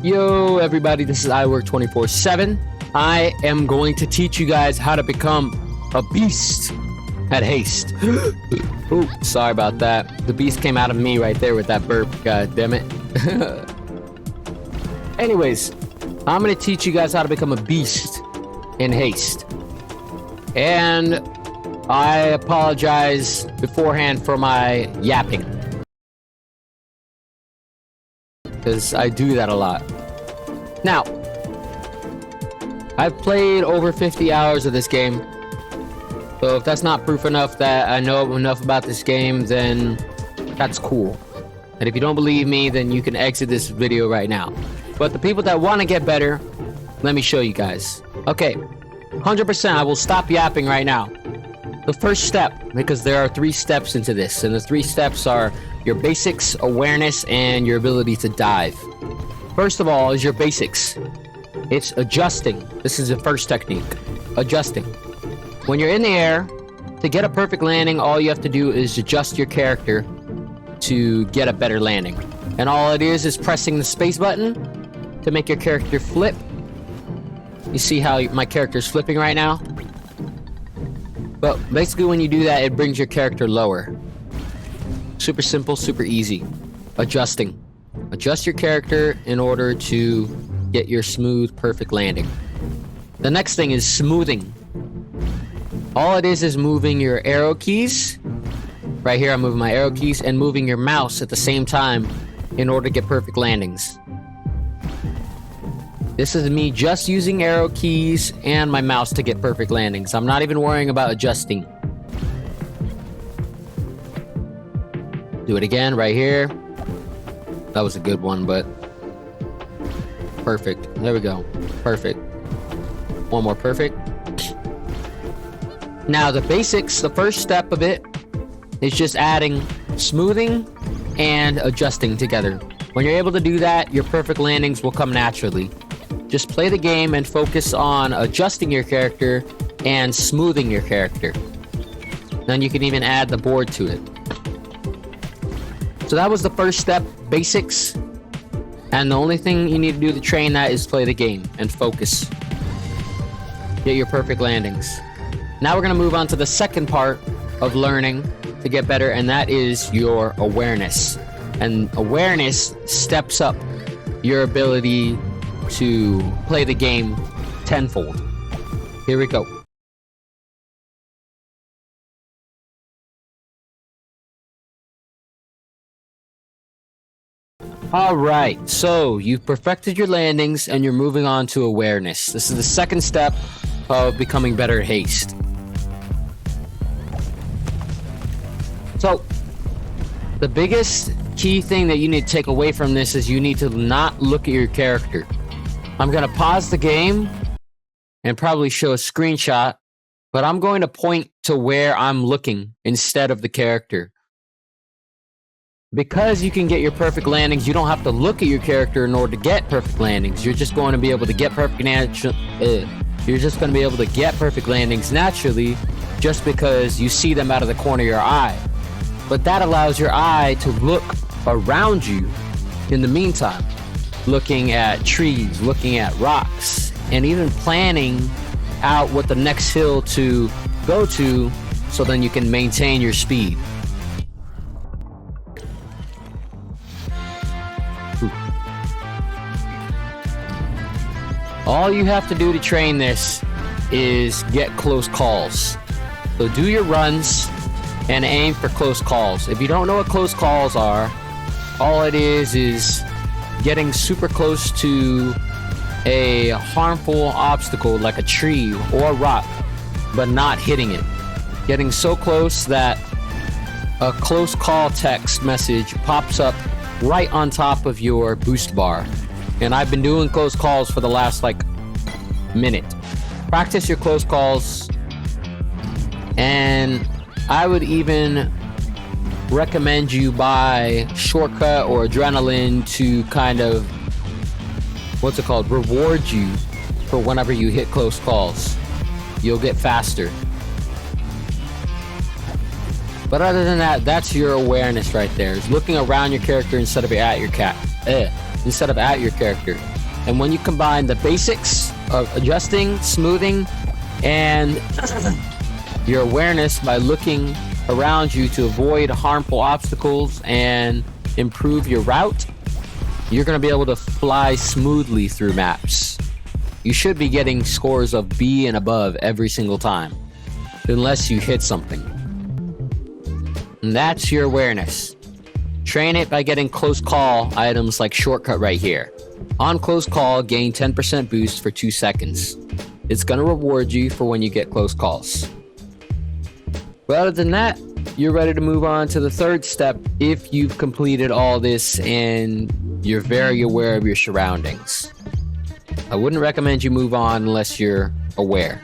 Yo, everybody, this is iWork24/7. I am going to teach you guys how to become a beast at haste. Ooh, sorry about that. The beast came out of me right there with that burp. God damn it. Anyways, I'm going to teach you guys how to become a beast in haste. And I apologize beforehand for my yapping, because I do that a lot. Now, I've played over 50 hours of this game, so if that's not proof enough that I know enough about this game, then that's cool. And if you don't believe me, then you can exit this video right now. But the people that want to get better, let me show you guys. Okay, 100%, I will stop yapping right now. The first step, because there are 3 steps into this, and the 3 steps are your basics, awareness, and your ability to dive. First of all is your basics. It's adjusting. This is the first technique. Adjusting. When you're in the air, to get a perfect landing, all you have to do is adjust your character to get a better landing. And all it is pressing the space button to make your character flip. You see how my character is flipping right now? But basically when you do that, it brings your character lower. Super simple, super easy. Adjusting. Adjust your character in order to get your smooth, perfect landing. The next thing is smoothing. All it is moving your arrow keys. Right here, I'm moving my arrow keys and moving your mouse at the same time in order to get perfect landings. This is me just using arrow keys and my mouse to get perfect landings. I'm not even worrying about adjusting. Do it again right here. That was a good one, but perfect. There we go. Perfect. One more perfect. Now the basics, the first step of it is just adding smoothing and adjusting together. When you're able to do that, your perfect landings will come naturally. Just play the game and focus on adjusting your character and smoothing your character. Then you can even add the board to it. So that was the first step, basics. And the only thing you need to do to train that is play the game and focus. Get your perfect landings. Now we're going to move on to the second part of learning to get better, and that is your awareness. And awareness steps up your ability to play the game tenfold. Here we go. Alright, so you've perfected your landings and you're moving on to awareness. This is the second step of becoming better at haste. So, the biggest key thing that you need to take away from this is you need to not look at your character. I'm going to pause the game and probably show a screenshot, but I'm going to point to where I'm looking instead of the character. Because you can get your perfect landings, you don't have to look at your character in order to get perfect landings. You're just going to be able to get perfect landings naturally just because you see them out of the corner of your eye. But that allows your eye to look around you in the meantime. Looking at trees, looking at rocks, and even planning out what the next hill to go to so then you can maintain your speed. All you have to do to train this is get close calls. So do your runs and aim for close calls. If you don't know what close calls are, all it is getting super close to a harmful obstacle like a tree or a rock, but not hitting it. Getting so close that a close call text message pops up right on top of your boost bar. And I've been doing close calls for the last minute. Practice your close calls, and I would even recommend you buy Shortcut or Adrenaline to kind of, reward you for whenever you hit close calls. You'll get faster. But other than that, that's your awareness right there. Is looking around your character instead of at your instead of at your character. And when you combine the basics of adjusting, smoothing, and your awareness by looking around you to avoid harmful obstacles and improve your route, you're going to be able to fly smoothly through maps. You should be getting scores of B and above every single time, unless you hit something. And that's your awareness. Train it by getting close call items like shortcut right here. On close call, gain 10% boost for 2 seconds. It's going to reward you for when you get close calls. But other than that, you're ready to move on to the third step if you've completed all this and you're very aware of your surroundings. I wouldn't recommend you move on unless you're aware.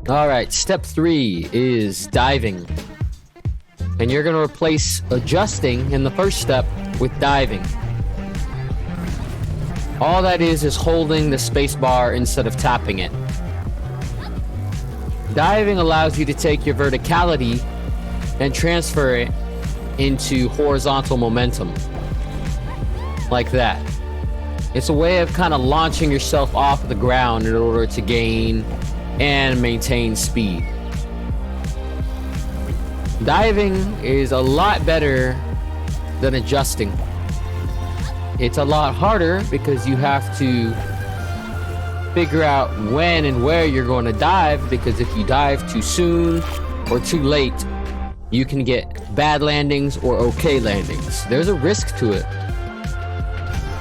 Alright, step 3 is diving. And you're going to replace adjusting in the first step with diving. All that is holding the spacebar instead of tapping it. Diving allows you to take your verticality and transfer it into horizontal momentum. Like that. It's a way of kind of launching yourself off the ground in order to gain and maintain speed. Diving is a lot better than adjusting. It's a lot harder because you have to figure out when and where you're going to dive, because if you dive too soon or too late, you can get bad landings or okay landings. There's a risk to it.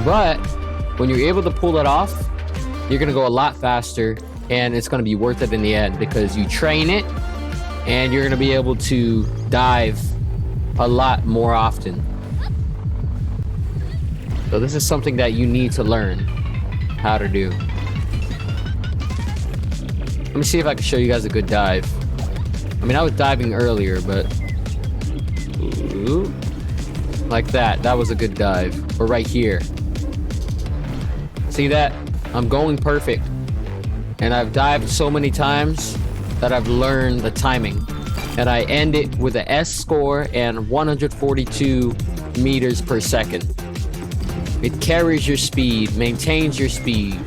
But when you're able to pull it off, you're going to go a lot faster, and it's going to be worth it in the end because you train it and you're going to be able to dive a lot more often. So this is something that you need to learn how to do. Let me see if I can show you guys a good dive. I mean, I was diving earlier, but... Ooh. Like that. That was a good dive. Or right here. See that? I'm going perfect. And I've dived so many times that I've learned the timing. And I end it with an S score and 142 meters per second. It carries your speed, maintains your speed.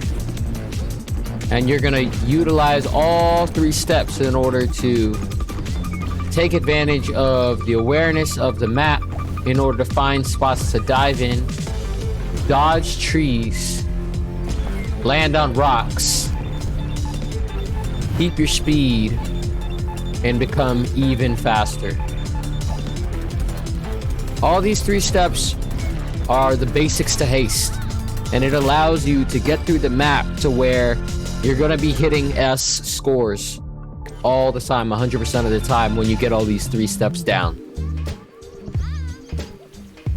And you're gonna utilize all 3 steps in order to take advantage of the awareness of the map in order to find spots to dive in, dodge trees, land on rocks, keep your speed, and become even faster. All these 3 steps are the basics to haste, and it allows you to get through the map to where you're gonna be hitting S scores all the time, 100% of the time, when you get all these 3 steps down.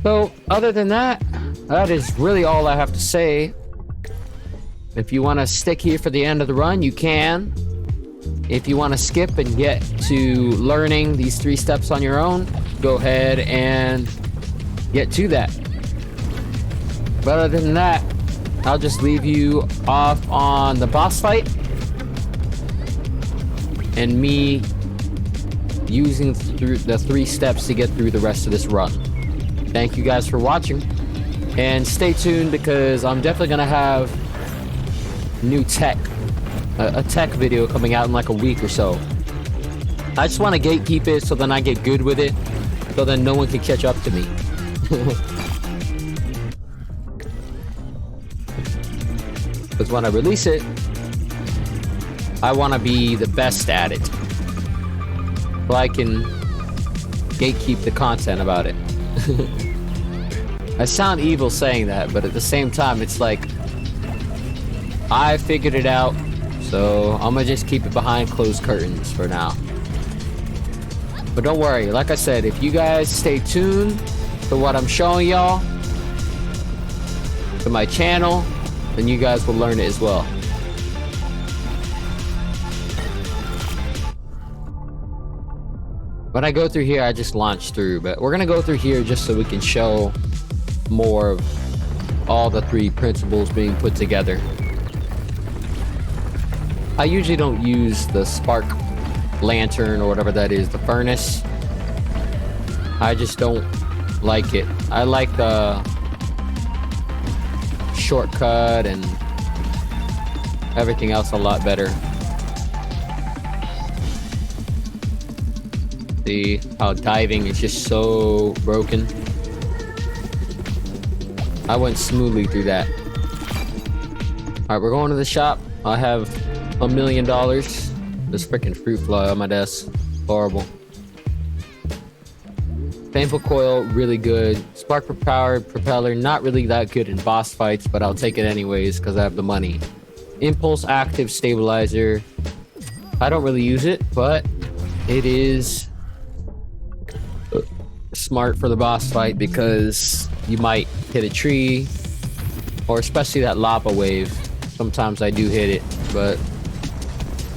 So, other than that, that is really all I have to say. If you want to stick here for the end of the run, you can. If you want to skip and get to learning these 3 steps on your own, go ahead and get to that. But other than that, I'll just leave you off on the boss fight and me using the 3 steps to get through the rest of this run. Thank you guys for watching, and stay tuned because I'm definitely gonna have new tech, a tech video coming out in like a week or so. I just want to gatekeep it so then I get good with it, so then no one can catch up to me. Because when I release it, I want to be the best at it, so I can gatekeep the content about it. I sound evil saying that, but at the same time, it's like I figured it out, so I'm gonna just keep it behind closed curtains for now. But don't worry, like I said, if you guys stay tuned to what I'm showing y'all, to my channel, then you guys will learn it as well. When I go through here, I just launch through, but we're gonna go through here just so we can show more of all the three principles being put together. I usually don't use the spark lantern or whatever that is, the furnace. I just don't like it. I like the shortcut and everything else a lot better. See how diving is just so broken. I went smoothly through that. Alright, we're going to the shop. I have $1 million. This freaking fruit fly on my desk. Horrible. Painful coil, really good. Spark powered propeller, not really that good in boss fights, but I'll take it anyways because I have the money. Impulse active stabilizer. I don't really use it, but it is smart for the boss fight because you might hit a tree, or especially that lava wave. Sometimes I do hit it, but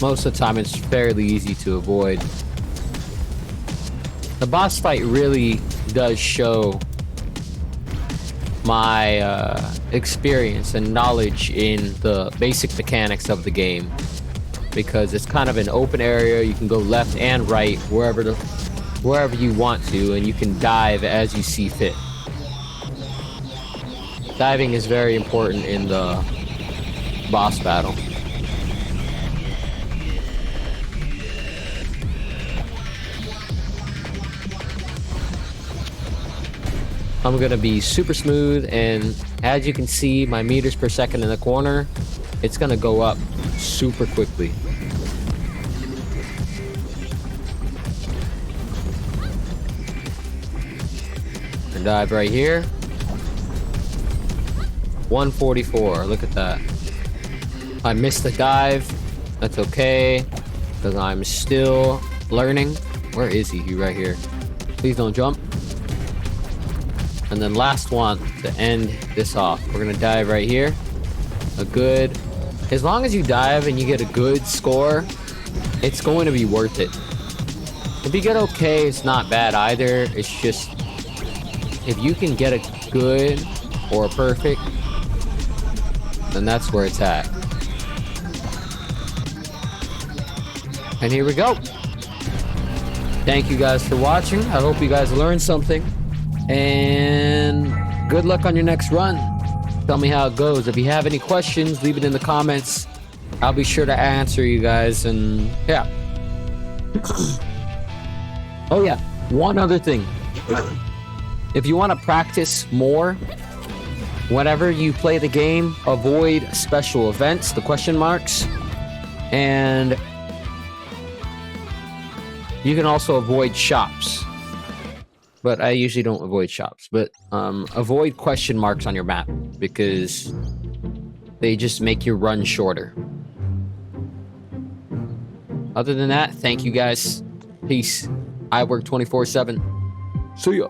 most of the time it's fairly easy to avoid. The boss fight really does show my experience and knowledge in the basic mechanics of the game, because it's kind of an open area. You can go left and right wherever you want to, and you can dive as you see fit. Diving is very important in the boss battle. I'm gonna be super smooth, and as you can see, my meters per second in the corner, it's gonna go up super quickly. And dive right here. 144, look at that. I missed the dive. That's okay, because I'm still learning. Where is he? He's right here. Please don't jump. And then last one to end this off. We're gonna dive right here. As long as you dive and you get a good score, it's going to be worth it. If you get okay, it's not bad either. It's just, if you can get a good or a perfect, then that's where it's at. And here we go. Thank you guys for watching. I hope you guys learned something. And good luck on your next run. Tell me how it goes. If you have any questions, leave it in the comments. I'll be sure to answer you guys. And yeah. Oh yeah, one other thing. If you want to practice more, whenever you play the game, avoid special events, the question marks. And you can also avoid shops. But I usually don't avoid shops. But avoid question marks on your map, because they just make your run shorter. Other than that, thank you guys. Peace. I work 24/7. See ya.